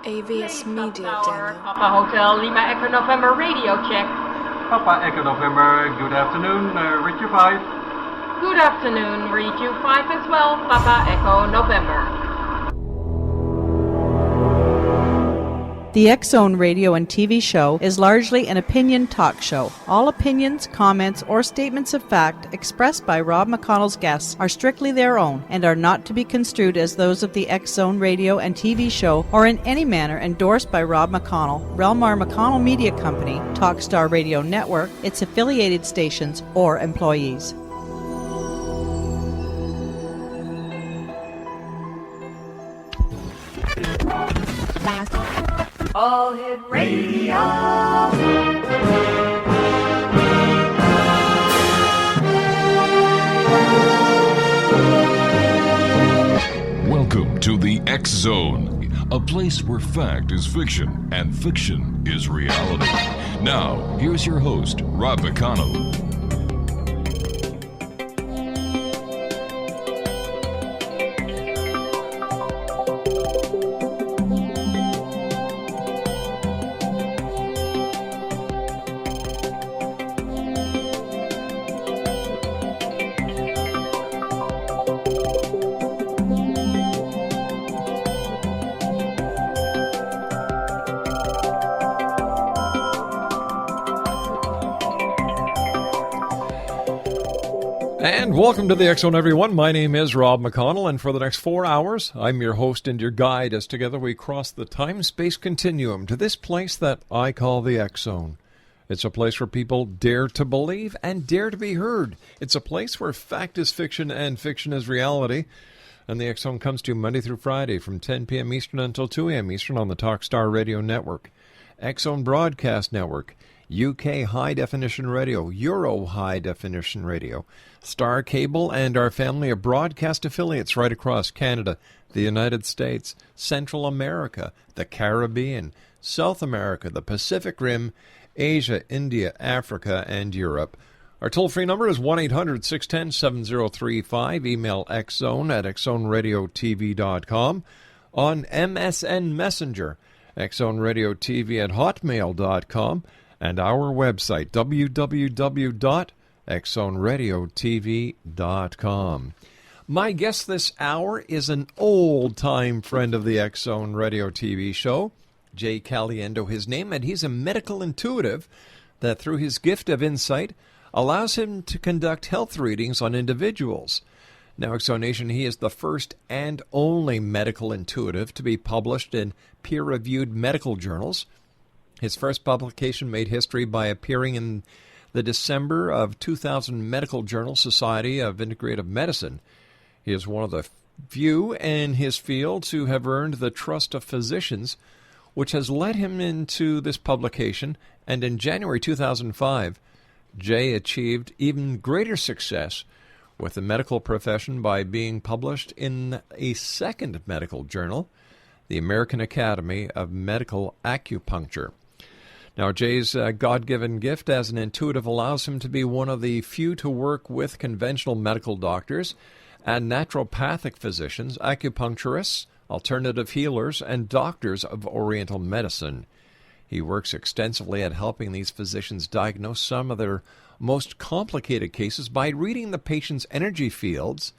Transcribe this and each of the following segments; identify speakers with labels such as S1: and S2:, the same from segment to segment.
S1: AVS Media
S2: Tower,
S1: Demo.
S2: Papa Hotel Lima Echo November radio check.
S3: Papa Echo November, good afternoon, read you 5.
S2: Good afternoon, read you 5 as well, Papa Echo November.
S4: The X-Zone radio and TV show is largely an opinion talk show. All opinions, comments, or statements of fact expressed by Rob McConnell's guests are strictly their own and are not to be construed as those of the X-Zone radio and TV show or in any manner endorsed by Rob McConnell, Relmar McConnell Media Company, Talkstar Radio Network, its affiliated stations, or employees.
S5: All Hit Radio.
S6: Welcome to the X Zone, a place where fact is fiction and fiction is reality. Now, here's your host, Rob McConnell.
S7: And welcome to the X-Zone, everyone. My name is Rob McConnell, and for the next 4 hours, I'm your host and your guide as together we cross the time-space continuum to this place that I call the X-Zone. It's a place where people dare to believe and dare to be heard. It's a place where fact is fiction and fiction is reality. And the X-Zone comes to you Monday through Friday from 10 p.m. Eastern until 2 a.m. Eastern on the Talkstar Radio Network, X-Zone Broadcast Network, UK High Definition Radio, Euro High Definition Radio, Star Cable, and our family of broadcast affiliates right across Canada, the United States, Central America, the Caribbean, South America, the Pacific Rim, Asia, India, Africa, and Europe. Our toll-free number is 1-800-610-7035. Email xzone@xzoneradiotv.com. On MSN Messenger, xzoneradiotv@hotmail.com. And our website, www.xzoneradiotv.com. My guest this hour is an old-time friend of the X-Zone Radio TV show, Jay Caliendo, his name, and he's a medical intuitive that, through his gift of insight, allows him to conduct health readings on individuals. Now, X-Zone Nation, he is the first and only medical intuitive to be published in peer-reviewed medical journals. His first publication made history by appearing in the December of 2000 Medical Journal Society of Integrative Medicine. He is one of the few in his field to have earned the trust of physicians, which has led him into this publication. And in January 2005, Jay achieved even greater success with the medical profession by being published in a second medical journal, the American Academy of Medical Acupuncture. Now, Jay's God-given gift as an intuitive allows him to be one of the few to work with conventional medical doctors and naturopathic physicians, acupuncturists, alternative healers, and doctors of Oriental medicine. He works extensively at helping these physicians diagnose some of their most complicated cases by reading the patient's energy fields.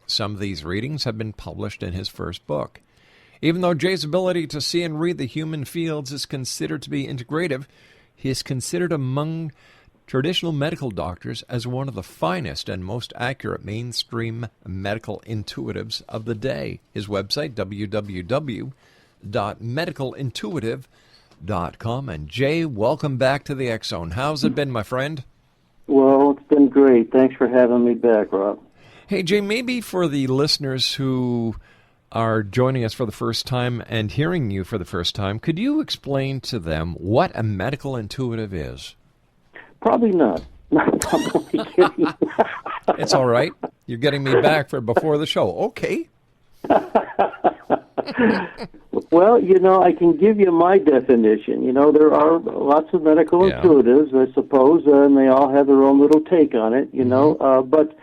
S7: Some of these readings have been published in his first book. Even though Jay's ability to see and read the human fields is considered to be integrative, he is considered among traditional medical doctors as one of the finest and most accurate mainstream medical intuitives of the day. His website, www.medicalintuitive.com. And Jay, welcome back to the X-Zone. How's it been, my friend?
S8: Well, it's been great. Thanks for having me back, Rob.
S7: Hey, Jay, maybe for the listeners who are joining us for the first time and hearing you for the first time, could you explain to them what a medical intuitive is?
S8: Probably not. I'm only kidding.
S7: It's all right. You're getting me back for before the show. Okay.
S8: Well, I can give you my definition. There are lots of medical intuitives, I suppose, and they all have their own little take on it, but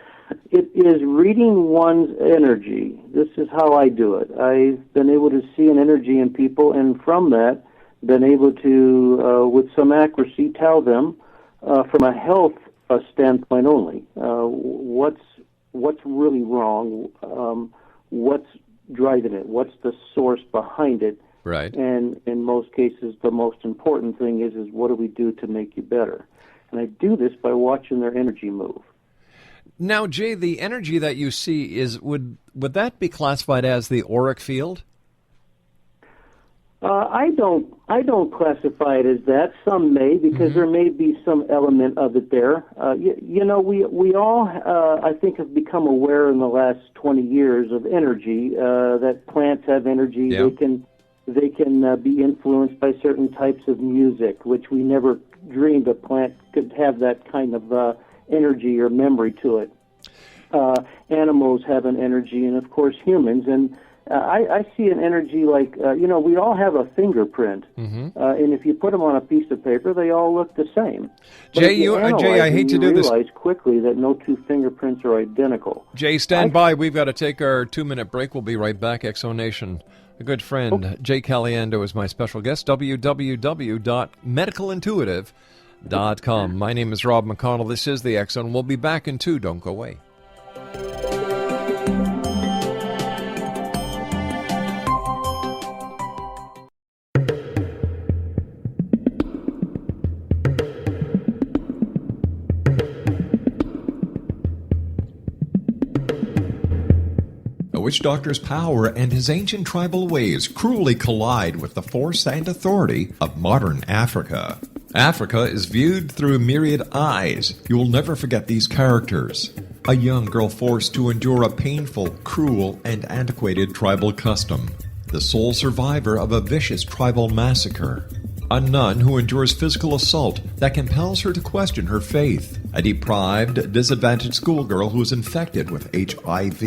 S8: It is reading one's energy. This is how I do it. I've been able to see an energy in people, and from that, been able to, with some accuracy, tell them from a health standpoint only what's really wrong, what's driving it, what's the source behind it.
S7: Right.
S8: And in most cases, the most important thing is what do we do to make you better? And I do this by watching their energy move.
S7: Now, Jay, the energy that you see would that be classified as the auric field?
S8: I don't classify it as that. Some may, because there may be some element of it there. We all I think have become aware in the last 20 years of energy, that plants have energy.
S7: Yeah.
S8: They can be influenced by certain types of music, which we never dreamed a plant could have that kind of energy or memory to it. Animals have an energy, and of course humans. And I see an energy like, we all have a fingerprint. And if you put them on a piece of paper, they all look the same.
S7: Jay, I hate to do this.
S8: You realize quickly that no two fingerprints are identical.
S7: Jay, stand by. We've got to take our 2-minute break. We'll be right back. Exo Nation. A good friend, Jay Caliendo, is my special guest. www.medicalintuitive.com. My name is Rob McConnell. This is the Exo, and we'll be back in 2. Don't go away.
S1: A witch doctor's power and his ancient tribal ways cruelly collide with the force and authority of modern Africa. Africa is viewed through myriad eyes. You will never forget these characters. A young girl forced to endure a painful, cruel, and antiquated tribal custom. The sole survivor of a vicious tribal massacre. A nun who endures physical assault that compels her to question her faith. A deprived, disadvantaged schoolgirl who is infected with HIV.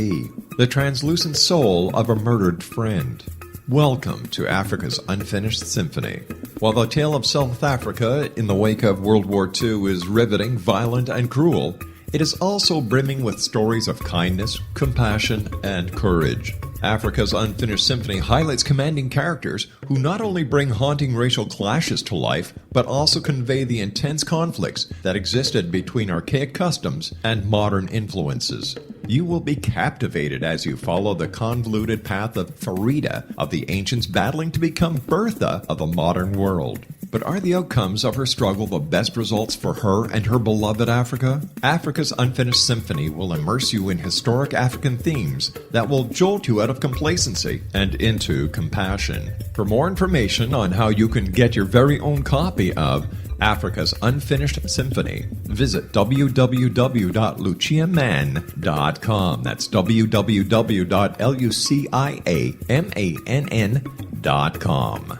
S1: The translucent soul of a murdered friend. Welcome to Africa's Unfinished Symphony. While the tale of South Africa in the wake of World War II is riveting, violent, and cruel, it is also brimming with stories of kindness, compassion, and courage. Africa's Unfinished Symphony highlights commanding characters who not only bring haunting racial clashes to life, but also convey the intense conflicts that existed between archaic customs and modern influences. You will be captivated as you follow the convoluted path of Farida, of the ancients battling to become Bertha of the modern world. But are the outcomes of her struggle the best results for her and her beloved Africa? Africa's Unfinished Symphony will immerse you in historic African themes that will jolt you out of complacency and into compassion. For more information on how you can get your very own copy of Africa's Unfinished Symphony, visit www.luciamann.com. That's www.luciamann.com.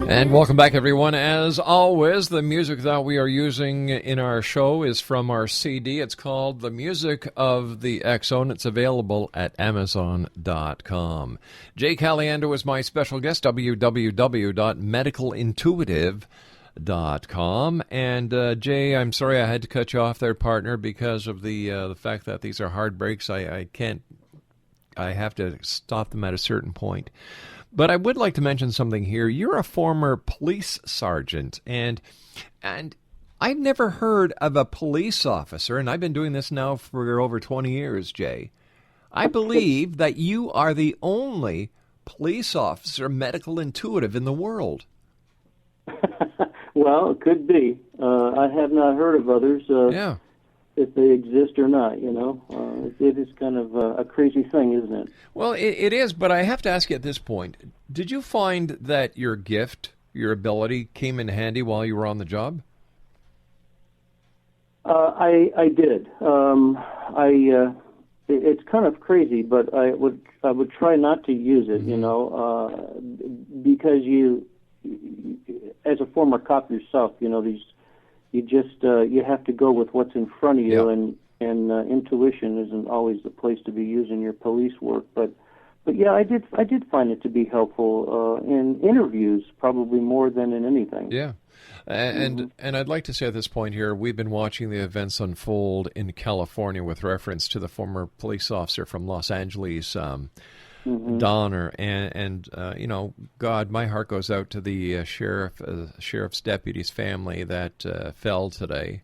S7: And welcome back, everyone. As always, the music that we are using in our show is from our CD. It's called The Music of the Exo. It's available at Amazon.com. Jay Caliendo is my special guest, www.medicalintuitive.com. And Jay, I'm sorry I had to cut you off there, partner, because of the fact that these are hard breaks. I have to stop them at a certain point. But I would like to mention something here. You're a former police sergeant, and I've never heard of a police officer, and I've been doing this now for over 20 years, Jay. I believe that you are the only police officer, medical intuitive in the world.
S8: Well, it could be. I have not heard of others,
S7: Yeah.
S8: if they exist or not, It is kind of a crazy thing, isn't it?
S7: Well, it is, but I have to ask you at this point, did you find that your gift, your ability, came in handy while you were on the job?
S8: I did. It's kind of crazy, but I would try not to use it, because you, as a former cop yourself, you have to go with what's in front of you, and intuition isn't always the place to be using your police work. But yeah, I did find it to be helpful in interviews, probably more than in anything.
S7: Yeah. And I'd like to say at this point here, we've been watching the events unfold in California with reference to the former police officer from Los Angeles, Donner, and God, my heart goes out to the sheriff's deputy's family that fell today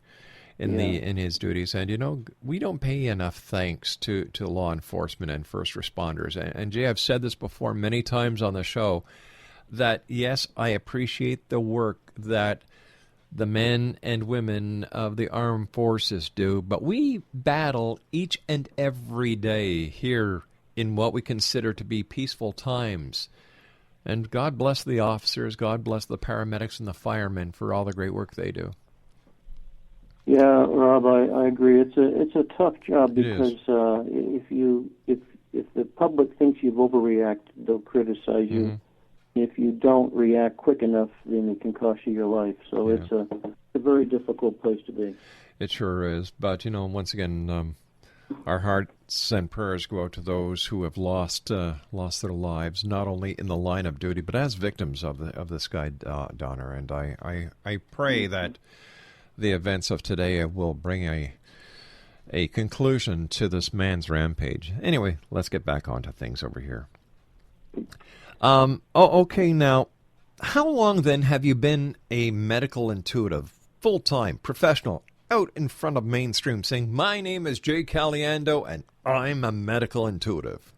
S7: in his duties. And we don't pay enough thanks to law enforcement and first responders. And Jay, I've said this before many times on the show, that yes, I appreciate the work that the men and women of the armed forces do, but we battle each and every day here in what we consider to be peaceful times. And God bless the officers, God bless the paramedics and the firemen for all the great work they do.
S8: Yeah, Rob, I agree. It's a tough job because if the public thinks you've overreacted, they'll criticize you. If you don't react quick enough, then it can cost you your life. So it's a very difficult place to be.
S7: It sure is. But, once again, our hearts and prayers go out to those who have lost their lives, not only in the line of duty, but as victims of this guy, Donner. And I pray that the events of today will bring a conclusion to this man's rampage. Anyway, let's get back onto things over here. Okay, now, how long then have you been a medical intuitive, full-time, professional, out in front of mainstream saying, my name is Jay Caliendo and I'm a medical intuitive?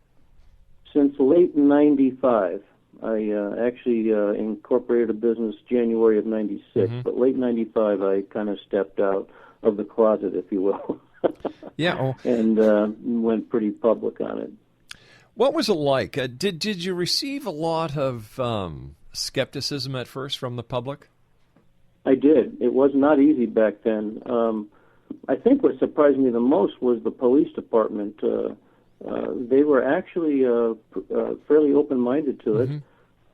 S8: Since late 95. I actually incorporated a business January of 96, but late 95 I kind of stepped out of the closet, if you will. And went pretty public on it.
S7: What was it like? Did you receive a lot of skepticism at first from the public?
S8: I did. It was not easy back then. I think what surprised me the most was the police department. They were actually fairly open-minded to it.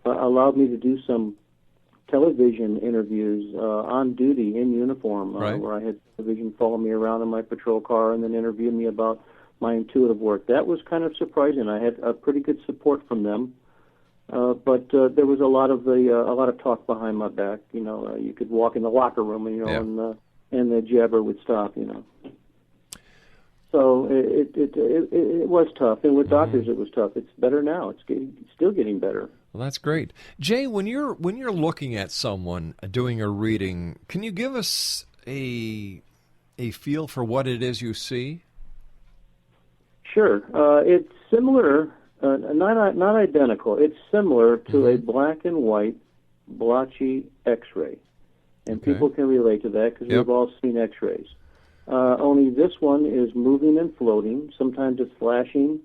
S8: Allowed me to do some television interviews on duty in uniform, where I had television follow me around in my patrol car and then interview me about my intuitive work. That was kind of surprising. I had pretty good support from them, but there was a lot of talk behind my back. You could walk in the locker room, and the jabber would stop. So it was tough, and with doctors it was tough. It's better now. It's still getting better.
S7: Well, that's great, Jay. When you're looking at someone doing a reading, can you give us a feel for what it is you see?
S8: Sure. It's similar, not identical. It's similar to a black and white blotchy X-ray, and people can relate to that because we've all seen X-rays. Only this one is moving and floating. Sometimes it's flashing.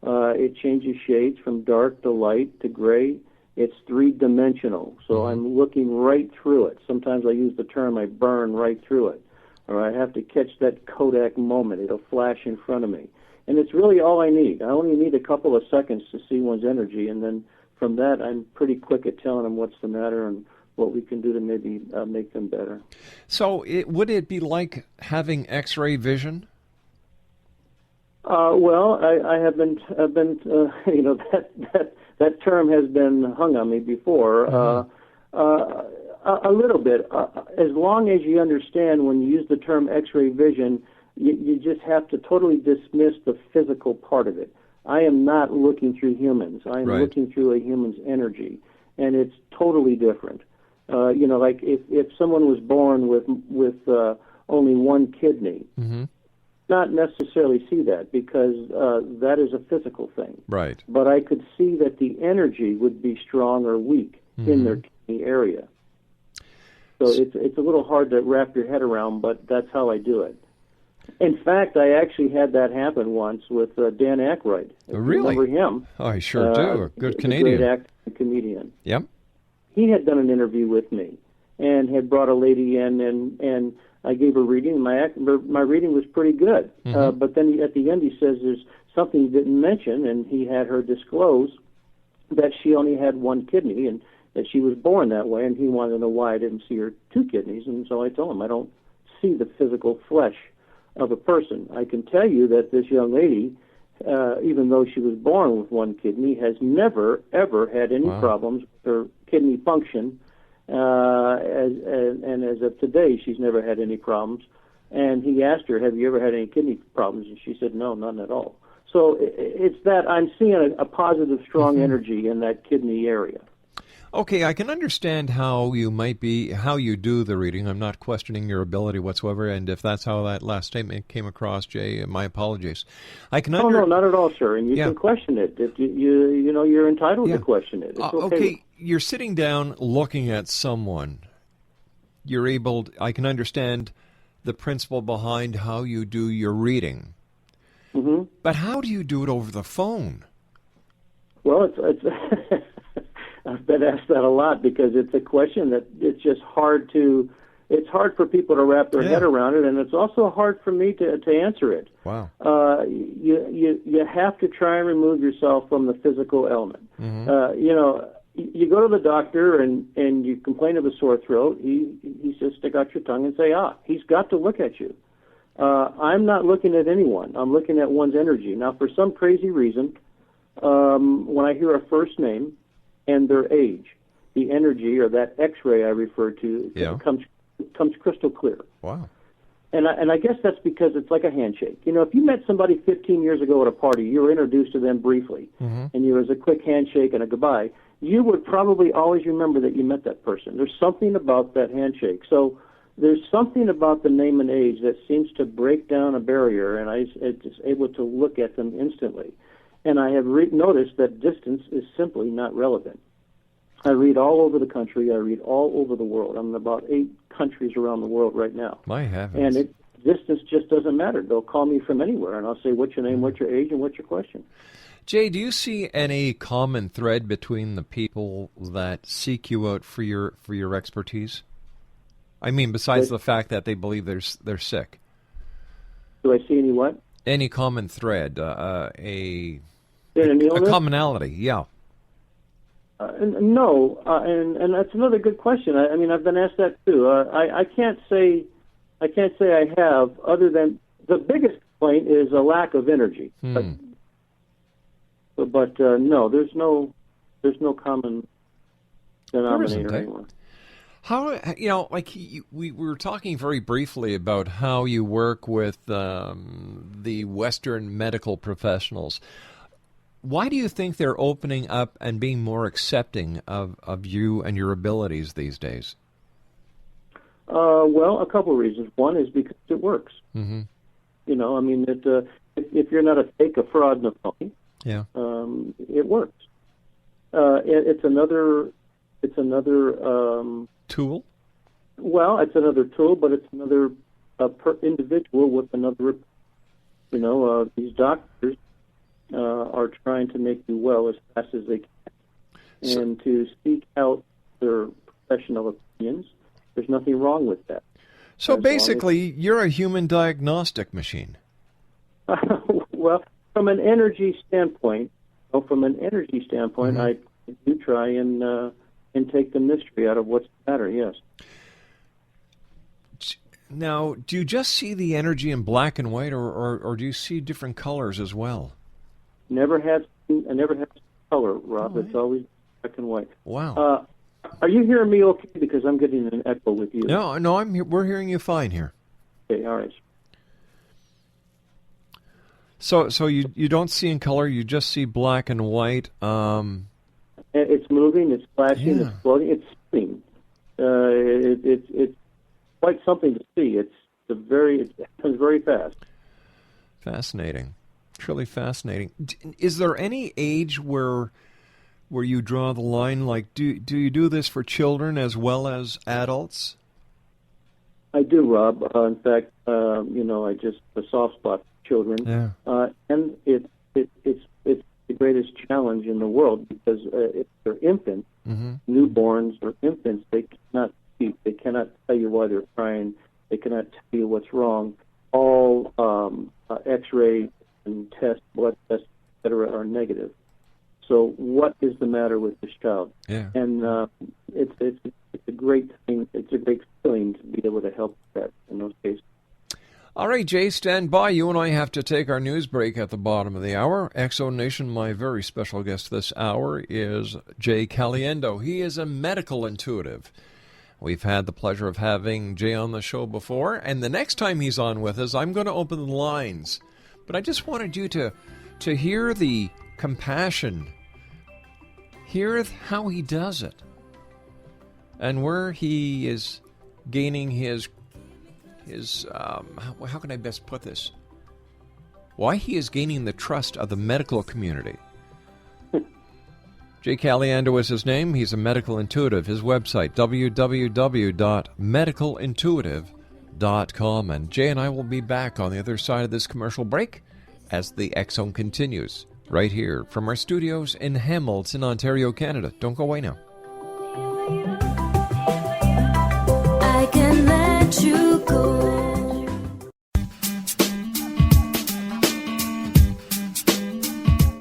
S8: It changes shades from dark to light to gray. It's three-dimensional, so I'm looking right through it. Sometimes I use the term I burn right through it, or I have to catch that Kodak moment. It'll flash in front of me. And it's really all I need. I only need a couple of seconds to see one's energy, and then from that I'm pretty quick at telling them what's the matter and what we can do to maybe make them better. So
S7: would it be like having X-ray vision?
S8: Well, I have been that term has been hung on me before. A little bit. As long as you understand when you use the term X-ray vision, you just have to totally dismiss the physical part of it. I am not looking through humans. I am looking through a human's energy, and it's totally different. Like if someone was born with only one kidney, not necessarily see that because that is a physical thing.
S7: Right.
S8: But I could see that the energy would be strong or weak in their kidney area. So it's a little hard to wrap your head around, but that's how I do it. In fact, I actually had that happen once with Dan Aykroyd. If you
S7: Really?
S8: remember him?
S7: Oh, I sure do. A good
S8: He's
S7: Canadian.
S8: a great actor and comedian.
S7: Yep.
S8: He had done an interview with me and had brought a lady in, and I gave a reading. My reading was pretty good. But then at the end he says there's something he didn't mention, and he had her disclose that she only had one kidney and that she was born that way, and he wanted to know why I didn't see her two kidneys. And so I told him I don't see the physical flesh of a person. I can tell you that this young lady, even though she was born with one kidney, has never, ever had any problems with her kidney function. And as of today, she's never had any problems. And he asked her, have you ever had any kidney problems? And she said, no, none at all. So it's that I'm seeing a positive, strong energy in that kidney area.
S7: Okay, I can understand how you do the reading. I'm not questioning your ability whatsoever, and if that's how that last statement came across, Jay, my apologies. I can
S8: no, not at all, sir. And you can question it. If you're entitled to question it. It's
S7: okay. You're sitting down looking at someone. I can understand the principle behind how you do your reading. Mm-hmm. But how do you do it over the phone?
S8: Well, it's I've been asked that a lot because it's a question that it's just hard for people to wrap their head around it, and it's also hard for me to answer it.
S7: Wow.
S8: You have to try and remove yourself from the physical element. Mm-hmm. You go to the doctor and you complain of a sore throat. He says, stick out your tongue and say, He's got to look at you. I'm not looking at anyone. I'm looking at one's energy. Now, for some crazy reason, when I hear a first name and their age, the energy or that X-ray I referred to comes crystal clear.
S7: Wow.
S8: And I guess that's because it's like a handshake. If you met somebody 15 years ago at a party, you were introduced to them briefly, and it was a quick handshake and a goodbye, you would probably always remember that you met that person. There's something about that handshake. So there's something about the name and age that seems to break down a barrier, and I'm just able to look at them instantly. And I have noticed that distance is simply not relevant. I read all over the country. I read all over the world. I'm in about 8 countries around the world right now.
S7: My heavens.
S8: And distance just doesn't matter. They'll call me from anywhere, and I'll say, what's your name, what's your age, and what's your question?
S7: Jay, do you see any common thread between the people that seek you out for your expertise? I mean, besides the fact that they believe they're sick.
S8: Do I see any what?
S7: Any common thread, a commonality, yeah.
S8: No, and that's another good question. I mean, I've been asked that too. I can't say I have, other than the biggest complaint is a lack of energy. But no, there's no common denominator anymore.
S7: How, we were talking very briefly about how you work with the Western medical professionals. Why do you think they're opening up and being more accepting of you and your abilities these days?
S8: Well, a couple of reasons. One is because it works. Mm-hmm. If you're not a fake, a fraud, and a phony, it works. It's another
S7: tool.
S8: Well, it's another tool, but it's another individual with another. These doctors are trying to make you well as fast as they can, and to seek out their professional opinions. There's nothing wrong with that.
S7: So basically, you're a human diagnostic machine.
S8: Well, from an energy standpoint,
S7: mm-hmm.
S8: I do try and take the mystery out of what's the matter. Yes.
S7: Now, do you just see the energy in black and white, or do you see different colors as well?
S8: I never had color, Rob. It's always black and white.
S7: Wow.
S8: Are you hearing me okay? Because I'm getting an echo with you.
S7: No, we're hearing you fine here.
S8: Okay, all right.
S7: So you don't see in color, you just see black and white.
S8: It's moving, it's flashing, it's floating, it's spinning. It's quite something to see. It happens very fast.
S7: Fascinating. Truly fascinating. Is there any age where you draw the line? Like, do you do this for children as well as adults?
S8: I do, Rob. In fact, I just a soft spot for children, and it's the greatest challenge in the world because if they're infants, newborns or infants, they cannot speak. They cannot tell you why they're crying. They cannot tell you what's wrong. All X-ray and tests, blood tests, etc., are negative. So, what is the matter with this child?
S7: Yeah.
S8: And it's a great thing. It's a great feeling to be able to help that in those cases.
S7: All right, Jay, stand by. You and I have to take our news break at the bottom of the hour. Exo Nation, my very special guest this hour is Jay Caliendo. He is a medical intuitive. We've had the pleasure of having Jay on the show before, and the next time he's on with us, I'm going to open the lines. But I just wanted you to hear the compassion, hear how he does it, and where he is gaining his how can I best put this? Why he is gaining the trust of the medical community. Jay Caliendo is his name. He's a medical intuitive. His website, www.medicalintuitive.com. And Jay and I will be back on the other side of this commercial break as the X Zone continues, right here from our studios in Hamilton, Ontario, Canada. Don't go away now.
S9: I can let you go.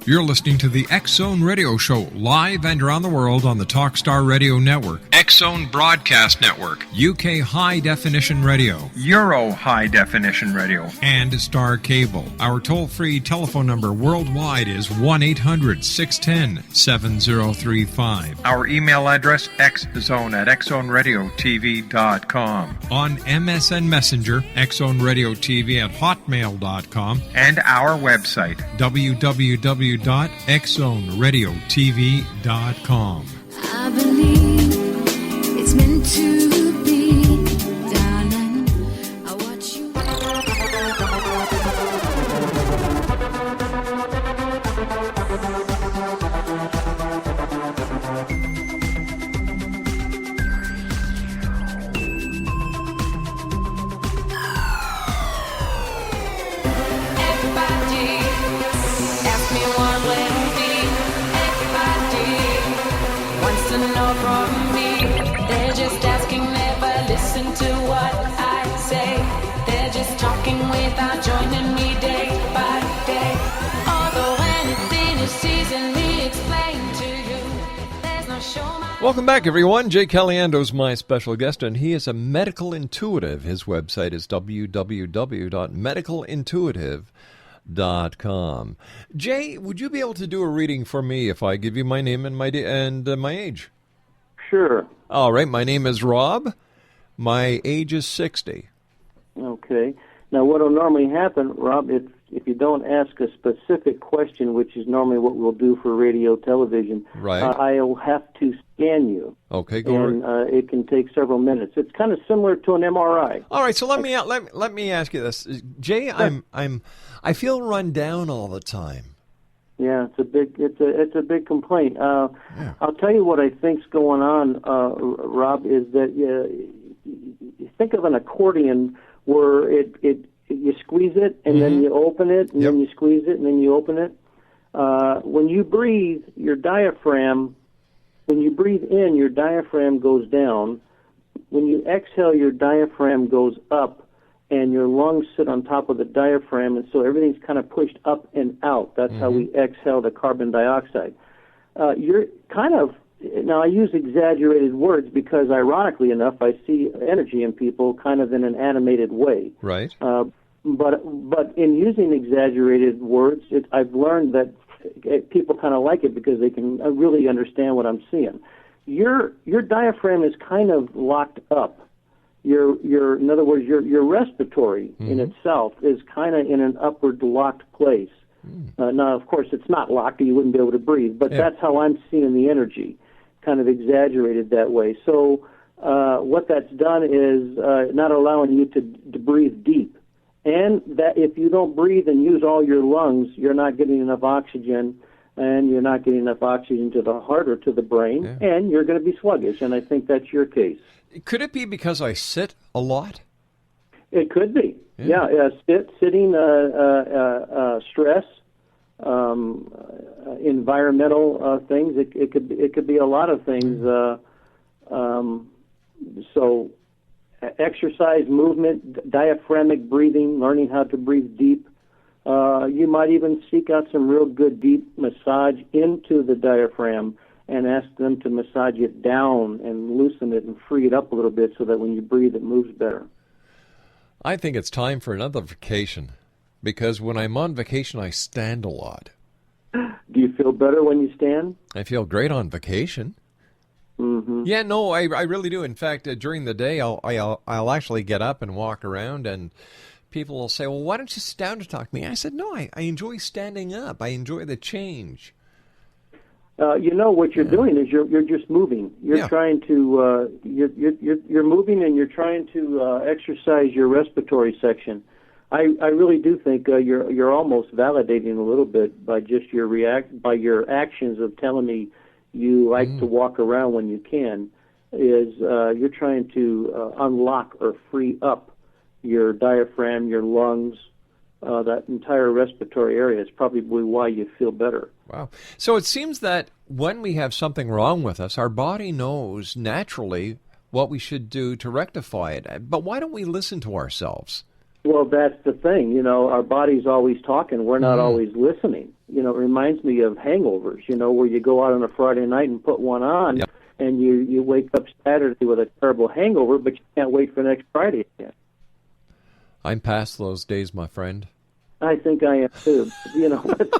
S1: You're listening to the X Zone Radio Show, live and around the world on the Talkstar Radio Network, X Zone Broadcast Network, UK High Definition Radio, Euro High Definition Radio, and Star Cable. Our toll-free telephone number worldwide is 1-800-610-7035. Our email address, xzone@xzoneradiotv.com. On MSN Messenger, xzoneradiotv@hotmail.com, and our website, www.xzoneradiotv.com.
S9: I believe it's meant to be, darling. I watch you.
S5: Everybody ask me what will be. Everybody wants to know from me. They're just asking, never listen to what I say. They're just talking without joining me day by day. Although anything is easily explained to you, there's no show.
S7: Welcome back, everyone. Jay Caliendo is my special guest, and he is a medical intuitive. His website is www.medicalintuitive.com. Jay, would you be able to do a reading for me if I give you my name and my age?
S8: Sure.
S7: All right. My name is Rob. My age is 60.
S8: Okay. Now, what will normally happen, Rob, if you don't ask a specific question, which is normally what we'll do for radio, television,
S7: Right.
S8: I'll have to scan you.
S7: Okay, go
S8: and it can take several minutes. It's kind of similar to an MRI.
S7: All right, so let me ask you this, Jay. I feel run down all the time.
S8: Yeah, it's a big complaint. I'll tell you what I think's going on, Rob, is that you think of an accordion where you squeeze it and then you open it and then you squeeze it and then you open it. When you breathe, your diaphragm. When you breathe in, your diaphragm goes down. When you exhale, your diaphragm goes up, and your lungs sit on top of the diaphragm, and so everything's kind of pushed up and out. That's how we exhale the carbon dioxide. You're kind of, now I use exaggerated words because, ironically enough, I see energy in people kind of in an animated way.
S7: Right.
S8: But in using exaggerated words, I've learned that people kind of like it because they can really understand what I'm seeing. Your diaphragm is kind of locked up. In other words, your respiratory in itself is kind of in an upward locked place. Now, of course, it's not locked; or you wouldn't be able to breathe. But that's how I'm seeing the energy, kind of exaggerated that way. So what that's done is not allowing you to breathe deep. And then that if you don't breathe and use all your lungs, you're not getting enough oxygen, and you're not getting enough oxygen to the heart or to the brain, and you're going to be sluggish. And I think that's your case.
S7: Could it be because I sit a lot?
S8: It could be. Sitting, stress, environmental things. It could be a lot of things. So exercise, movement, diaphragmatic breathing, learning how to breathe deep. You might even seek out some real good deep massage into the diaphragm and ask them to massage it down and loosen it and free it up a little bit so that when you breathe it moves better.
S7: I think it's time for another vacation, because when I'm on vacation I stand a lot.
S8: Do you feel better when you stand?
S7: I feel great on vacation.
S8: Mm-hmm.
S7: Yeah, no, I really do. In fact, during the day I'll actually get up and walk around, and people will say, well, why don't you sit down to talk to me? I said, no, I enjoy standing up. I enjoy the change.
S8: What you're doing is you're just moving. You're trying to you're moving, and you're trying to exercise your respiratory section. I really do think you're almost validating a little bit by just by your actions of telling me you like to walk around when you can. You're trying to unlock or free up your diaphragm, your lungs, that entire respiratory area. Is probably why you feel better.
S7: Wow. So it seems that when we have something wrong with us, our body knows naturally what we should do to rectify it. But why don't we listen to ourselves?
S8: Well, that's the thing. Our body's always talking. We're not always listening. It reminds me of hangovers, where you go out on a Friday night and put one on, and you wake up Saturday with a terrible hangover, but you can't wait for next Friday again.
S7: I'm past those days, my friend.
S8: I think I am too. But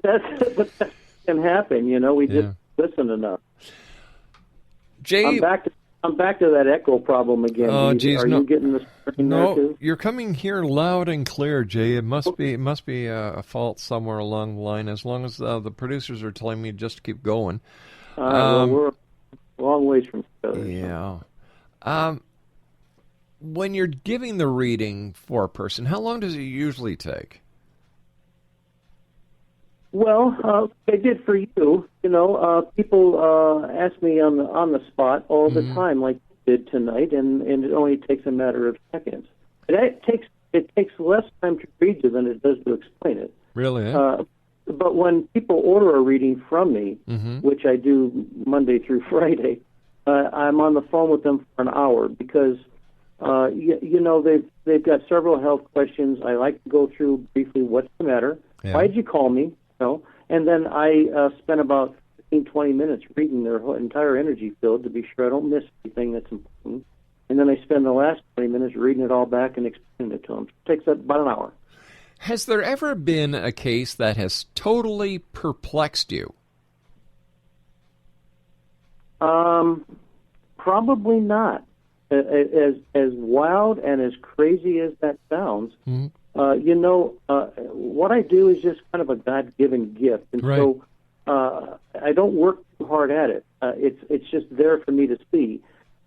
S8: that can happen. We just listen enough.
S7: Jay,
S8: I'm back to that echo problem again.
S7: Oh, geez,
S8: you getting the screen there too?
S7: You're coming here loud and clear, Jay. It must be a fault somewhere along the line. As long as the producers are telling me just to keep going.
S8: We're a long ways from each other.
S7: Yeah. When you're giving the reading for a person, how long does it usually take?
S8: Well, I did for you. People ask me on the spot all the time, like you did tonight, and it only takes a matter of seconds. It takes less time to read you than it does to explain it.
S7: Really? Eh?
S8: But when people order a reading from me, which I do Monday through Friday, I'm on the phone with them for an hour because they've got several health questions. I like to go through briefly what's the matter. Yeah. Why did you call me? And then I spend about 15, 20 minutes reading their whole entire energy field to be sure I don't miss anything that's important. And then I spend the last 20 minutes reading it all back and explaining it to them. It takes about an hour.
S7: Has there ever been a case that has totally perplexed you?
S8: Probably not. As wild and as crazy as that sounds, what I do is just kind of a God-given gift, and so I don't work too hard at it. It's just there for me to see.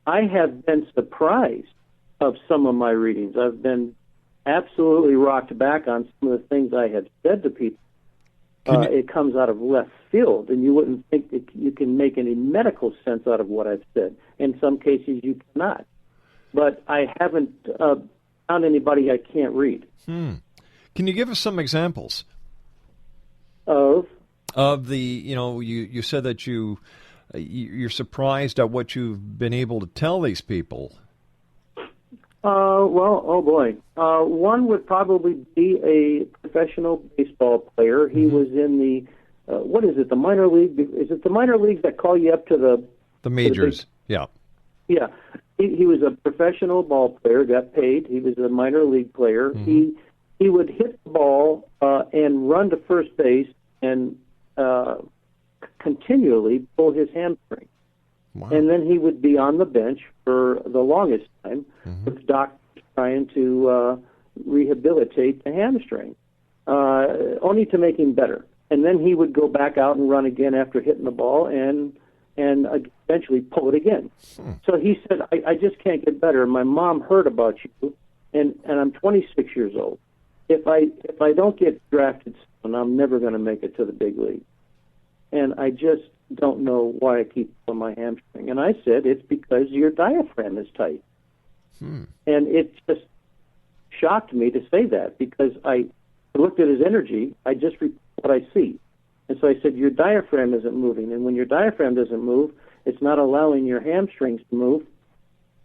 S8: I have been surprised of some of my readings. I've been absolutely rocked back on some of the things I have said to people. It comes out of left field, and you wouldn't think that you can make any medical sense out of what I've said. In some cases, you cannot. But I haven't found anybody I can't read.
S7: Can you give us some examples?
S8: Of
S7: the, you said that you're surprised at what you've been able to tell these people.
S8: Oh boy. One would probably be a professional baseball player. He was in the, the minor league? Is it the minor leagues that call you up to
S7: the majors? Yeah.
S8: Yeah. He was a professional ball player, got paid. He was a minor league player. He would hit the ball and run to first base and continually pull his hamstring. Wow. And then he would be on the bench for the longest time with doctors trying to rehabilitate the hamstring, only to make him better. And then he would go back out and run again after hitting the ball and eventually pull it again. So he said, I just can't get better. My mom heard about you, and I'm 26 years old. If I don't get drafted soon, I'm never going to make it to the big league. And I just don't know why I keep on my hamstring. And I said, it's because your diaphragm is tight. And it just shocked me to say that, because I looked at his energy. I just repeat what I see. And so I said, your diaphragm isn't moving. And when your diaphragm doesn't move, it's not allowing your hamstrings to move,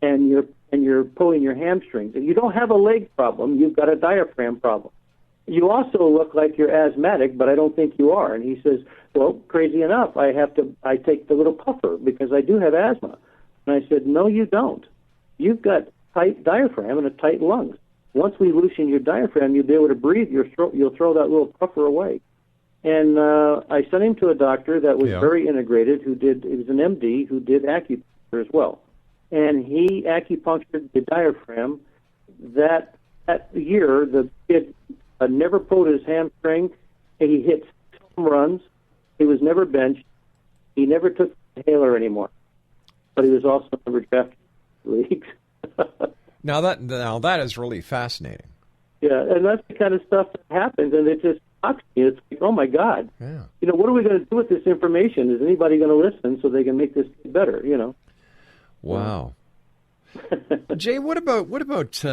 S8: and you're pulling your hamstrings. And you don't have a leg problem. You've got a diaphragm problem. You also look like you're asthmatic, but I don't think you are. And he says, well, crazy enough, I take the little puffer because I do have asthma. And I said, no, you don't. You've got tight diaphragm and a tight lungs. Once we loosen your diaphragm, you'll be able to breathe. You'll throw that little puffer away. And I sent him to a doctor that was very integrated, he was an MD who did acupuncture as well. And he acupunctured the diaphragm. That year, the kid never pulled his hamstring. He hit home runs. He was never benched. He never took the inhaler anymore. But he was also never drafted in the leagues.
S7: Now that is really fascinating.
S8: Yeah, and that's the kind of stuff that happens, and it just shocks me. It's like, oh my God, what are we going to do with this information? Is anybody going to listen so they can make this better?
S7: Wow. Jay, what about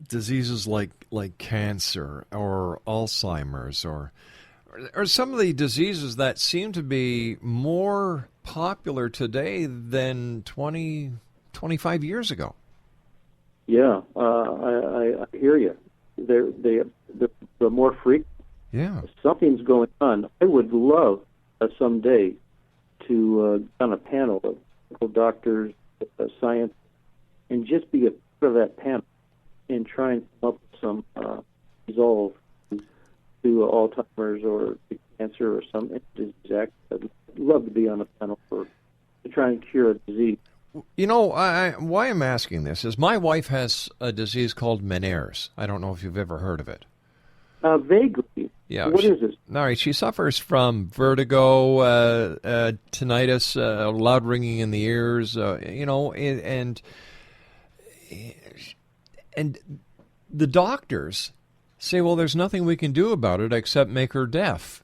S7: diseases like cancer or Alzheimer's or some of the diseases that seem to be more popular today than 20, 25 years ago?
S8: Yeah, I hear you. They're more frequent.
S7: Yeah.
S8: Something's going on. I would love someday to get on a panel of medical doctors, science, and just be a part of that panel and try and come up with some resolve to Alzheimer's or to cancer or some disease. I'd love to be on a panel to try and cure a disease.
S7: Why I'm asking this is my wife has a disease called Meniere's. I don't know if you've ever heard of it.
S8: Vaguely.
S7: Yeah.
S8: What is this?
S7: All right. She suffers from vertigo, tinnitus, loud ringing in the ears, and the doctors say, well, there's nothing we can do about it except make her deaf.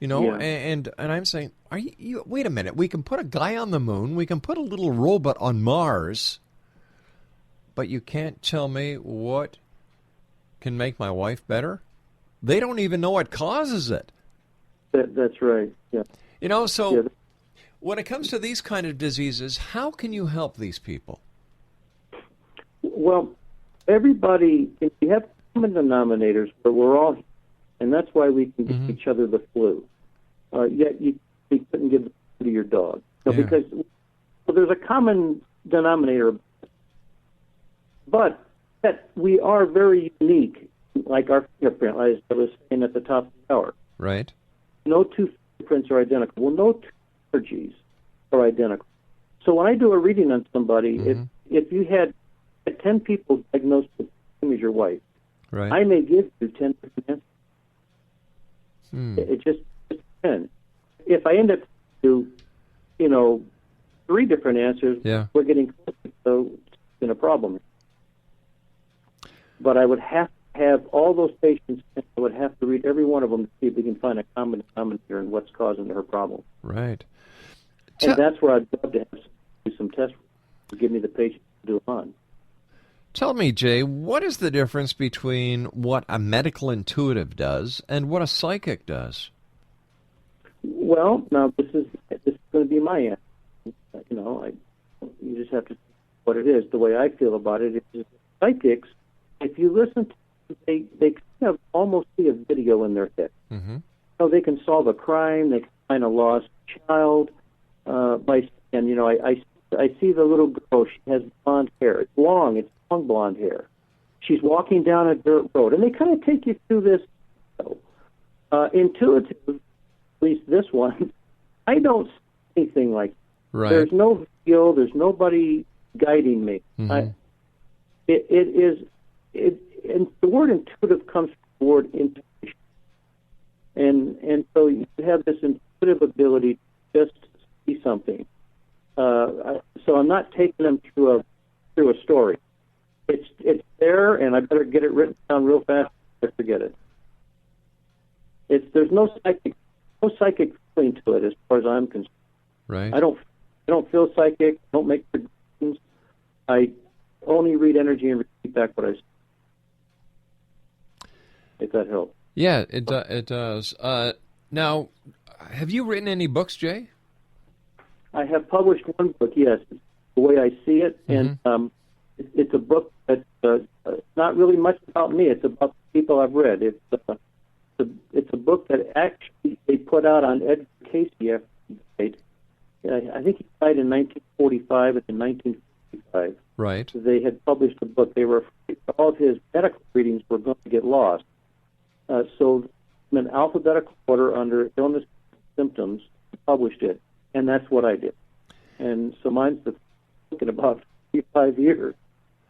S7: And I'm saying, are you? Wait a minute. We can put a guy on the moon. We can put a little robot on Mars. But you can't tell me what can make my wife better? They don't even know what causes it.
S8: That's right. Yeah.
S7: When it comes to these kind of diseases, how can you help these people?
S8: Well, everybody, if you have common denominators, but we're all, and that's why we can give each other the flu. Yet you couldn't give the flu to your dog. Because there's a common denominator, but that we are very unique, like our fingerprint, as I was saying at the top of the hour.
S7: Right.
S8: No two fingerprints are identical. Well, no two allergies are identical. So when I do a reading on somebody, if you had 10 people diagnosed with the same as your wife,
S7: right,
S8: I may give you 10 different answers. It just depends. If I end up to, 3 different answers, we're getting close to a problem. But I would have to have all those patients, I would have to read every one of them to see if we can find a common denominator in what's causing her problem.
S7: Right.
S8: And that's where I'd love to have do some tests to give me the patient to do them on.
S7: Tell me, Jay, what is the difference between what a medical intuitive does and what a psychic does?
S8: Well, now this is going to be my answer. You just have to see what it is. The way I feel about it is psychics, if you listen to them, they kind of almost see a video in their head. So they can solve a crime, they can find a lost child. I see the little girl, she has blonde hair. It's long blonde hair. She's walking down a dirt road. And they kind of take you through this. Intuitive, at least this one, I don't see anything like that.
S7: Right.
S8: There's no video, there's nobody guiding me. And the word intuitive comes from the word intuition. And so you have this intuitive ability to just see something. So I'm not taking them through a story. It's there, and I better get it written down real fast before I forget it. There's no psychic feeling to it as far as I'm concerned.
S7: Right.
S8: I don't feel psychic. Don't make predictions. I only read energy and repeat back what I say. If that helps.
S7: Yeah, it does. Now, have you written any books, Jay?
S8: I have published one book, yes, it's The Way I See It, and it's a book that's not really much about me. It's about the people I've read. It's a book that actually they put out on Edgar Casey after he died. I think he died in 1945 and in 1955.
S7: Right.
S8: They had published a book. They were afraid all of his medical readings were going to get lost. So in an alphabetical order under illness symptoms, published it, and that's what I did. And so mine's in about 5 years.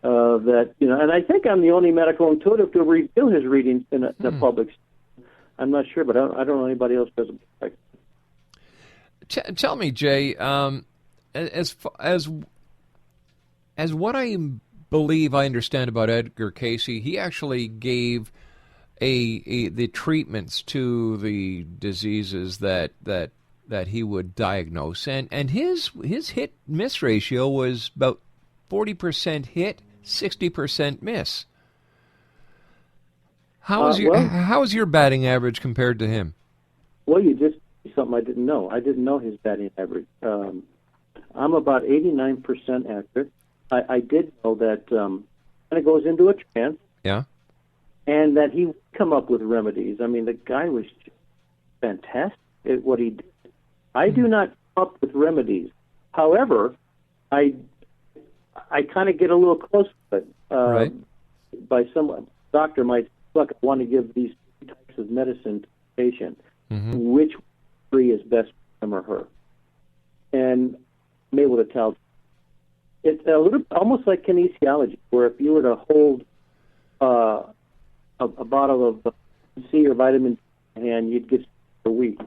S8: That and I think I'm the only medical intuitive to reveal his readings in a public. I'm not sure, but I don't know anybody else does it.
S7: Tell me, Jay, as what I believe I understand about Edgar Casey, he actually gave the treatments to the diseases that he would diagnose, and his hit miss ratio was about 40% hit, 60% miss. How is your batting average compared to him? Well,
S8: you just something I didn't know. I didn't know his batting average. I'm about 89% accurate. I did know that kind of goes into a trance.
S7: Yeah.
S8: And that he would come up with remedies. I mean, the guy was just fantastic at what he did. I do not come up with remedies. However, I kind of get a little close to it.
S7: Right.
S8: By some doctor might say, look, I want to give these types of medicine to the patient.
S7: Mm-hmm.
S8: Which three is best for him or her? And I'm able to tell. It's a little almost like kinesiology, where if you were to hold a bottle of C or vitamin D in your hand, you'd get stronger or weak.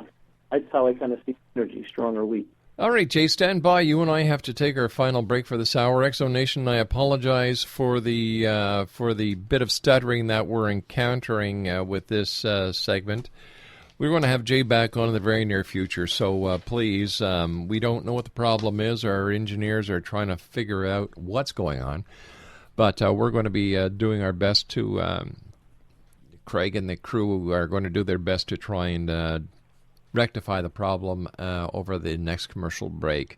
S8: That's how I kind of see energy, strong or weak.
S7: All right, Jay, stand by. You and I have to take our final break for this hour. Exo Nation, I apologize for the bit of stuttering that we're encountering with this segment. We're going to have Jay back on in the very near future, so please, we don't know what the problem is. Our engineers are trying to figure out what's going on, but we're going to be doing our best to... Craig and the crew are going to do their best to try and rectify the problem over the next commercial break.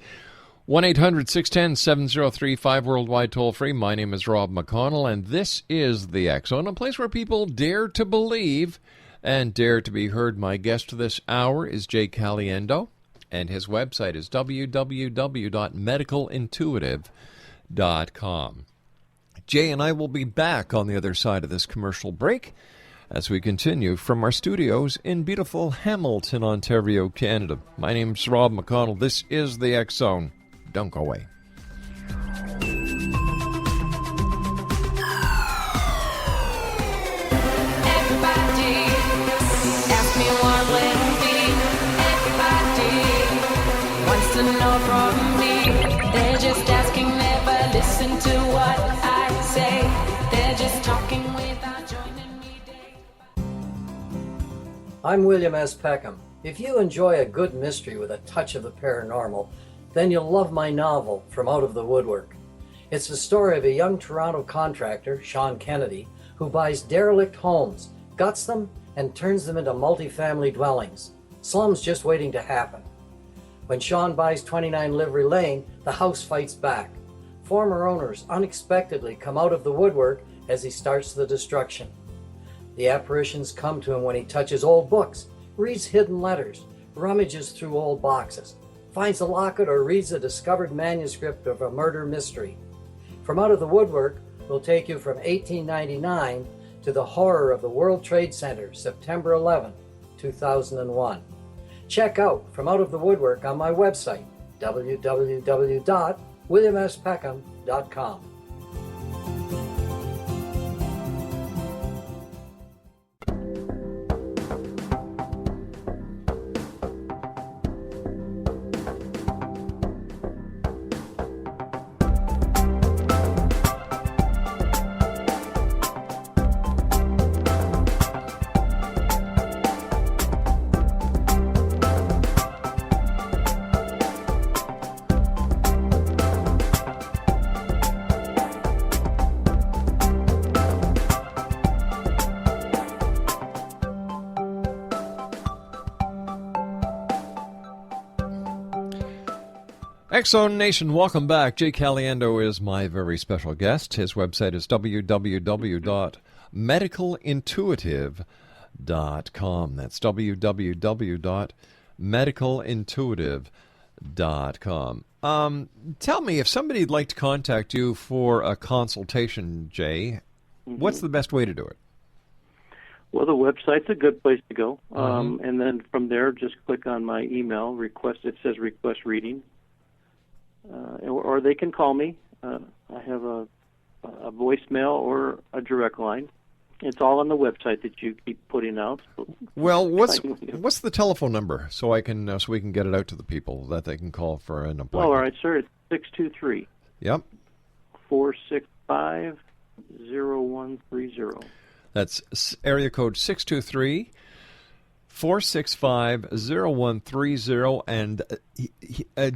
S7: 1-800-610-7035, worldwide toll-free. My name is Rob McConnell, and this is The X Zone, a place where people dare to believe and dare to be heard. My guest this hour is Jay Caliendo, and his website is www.medicalintuitive.com. Jay and I will be back on the other side of this commercial break as we continue from our studios in beautiful Hamilton, Ontario, Canada. My name's Rob McConnell. This is The X Zone. Don't go away.
S5: Everybody ask me what will be. Everybody wants to know from me. They're just asking, never listen to what I say. They're just talking without joining me.
S10: I'm William S. Peckham. If you enjoy a good mystery with a touch of the paranormal, then you'll love my novel, From Out of the Woodwork. It's the story of a young Toronto contractor, Sean Kennedy, who buys derelict homes, guts them, and turns them into multifamily dwellings. Slums just waiting to happen. When Sean buys 29 Livery Lane, the house fights back. Former owners unexpectedly come out of the woodwork as he starts the destruction. The apparitions come to him when he touches old books, reads hidden letters, rummages through old boxes, finds a locket, or reads a discovered manuscript of a murder mystery. From Out of the Woodwork will take you from 1899 to the horror of the World Trade Center, September 11, 2001. Check out From Out of the Woodwork on my website, www.williamspeckham.com.
S7: X-Zone Nation, welcome back. Jay Caliendo is my very special guest. His website is www.medicalintuitive.com. That's www.medicalintuitive.com. Tell me, if somebody'd like to contact you for a consultation, Jay, what's the best way to do it?
S8: Well, the website's a good place to go. And then from there, just click on my email, request. It says request reading. Or they can call me. I have a voicemail or a direct line. It's all on the website that you keep putting out.
S7: Well, what's the telephone number so I can so we can get it out to the people that they can call for an appointment?
S8: Oh, all right, sir. It's 623.
S7: Yep.
S8: 465-0130.
S7: That's area code 623-465-0130, and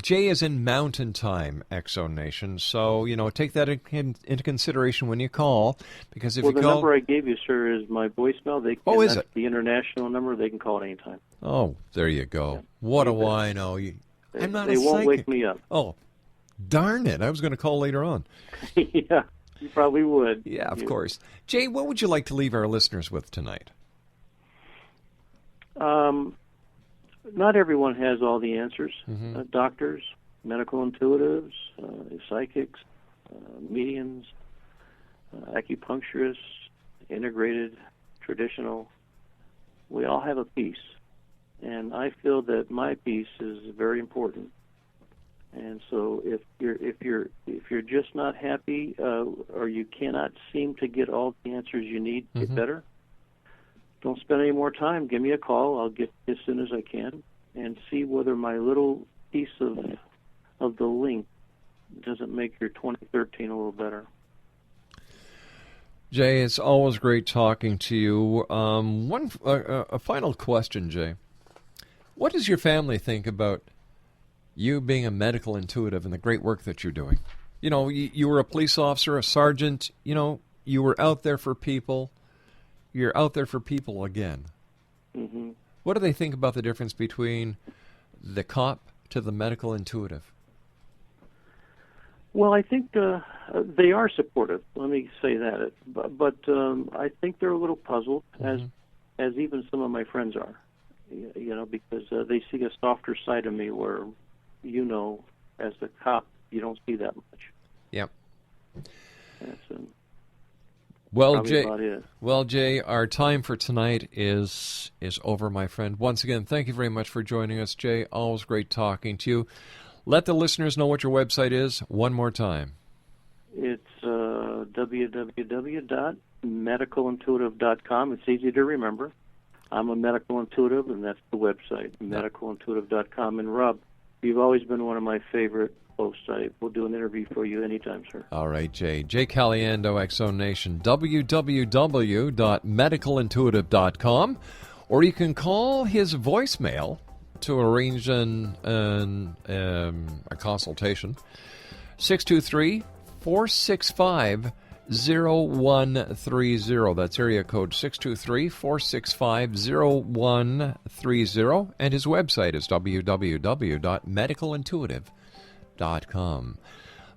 S7: Jay is in Mountain Time, X-Zone Nation. So, take that into consideration when you call, because if you
S8: call... Well, the number I gave you, sir, is my voicemail.
S7: Is
S8: it? The international number. They can call it anytime.
S7: Oh, there you go. Yeah. What do I know? I'm not
S8: They
S7: a
S8: won't
S7: psychic.
S8: wake me up.
S7: Oh, darn it. I was going to call later on.
S8: Yeah, you probably would.
S7: Yeah, of course. Jay, what would you like to leave our listeners with tonight?
S8: Not everyone has all the answers. Doctors, medical intuitives, psychics, mediums, acupuncturists, integrated, traditional. We all have a piece, and I feel that my piece is very important. And so, if you're just not happy, or you cannot seem to get all the answers you need to get better, don't spend any more time. Give me a call. I'll get as soon as I can, and see whether my little piece of the link doesn't make your 2013 a little better.
S7: Jay, it's always great talking to you. A final question, Jay. What does your family think about you being a medical intuitive and the great work that you're doing? You were a police officer, a sergeant. You were out there for people. You're out there for people again. What do they think about the difference between the cop to the medical intuitive?
S8: Well, I think they are supportive. Let me say that. But I think they're a little puzzled, as even some of my friends are. Because they see a softer side of me where, as the cop, you don't see that much.
S7: Yep.
S8: That's
S7: Well, Jay, our time for tonight is over, my friend. Once again, thank you very much for joining us, Jay. Always great talking to you. Let the listeners know what your website is one more time.
S8: It's www.medicalintuitive.com. It's easy to remember. I'm a medical intuitive, and that's the website, medicalintuitive.com. And Rob, you've always been one of my favorite hosts. I will do an interview for you anytime, sir.
S7: All right, Jay. Jay Caliendo, X-Zone Nation, www.medicalintuitive.com, or you can call his voicemail to arrange a consultation. 623-465-0130. That's area code 623-465-0130. And his website is www.medicalintuitive.com.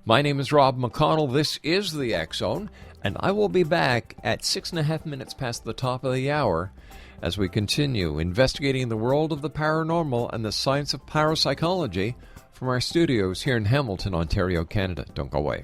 S7: My name is Rob McConnell. This is the X-Zone, and I will be back at 6.5 minutes past the top of the hour as we continue investigating the world of the paranormal and the science of parapsychology from our studios here in Hamilton, Ontario, Canada. Don't go away.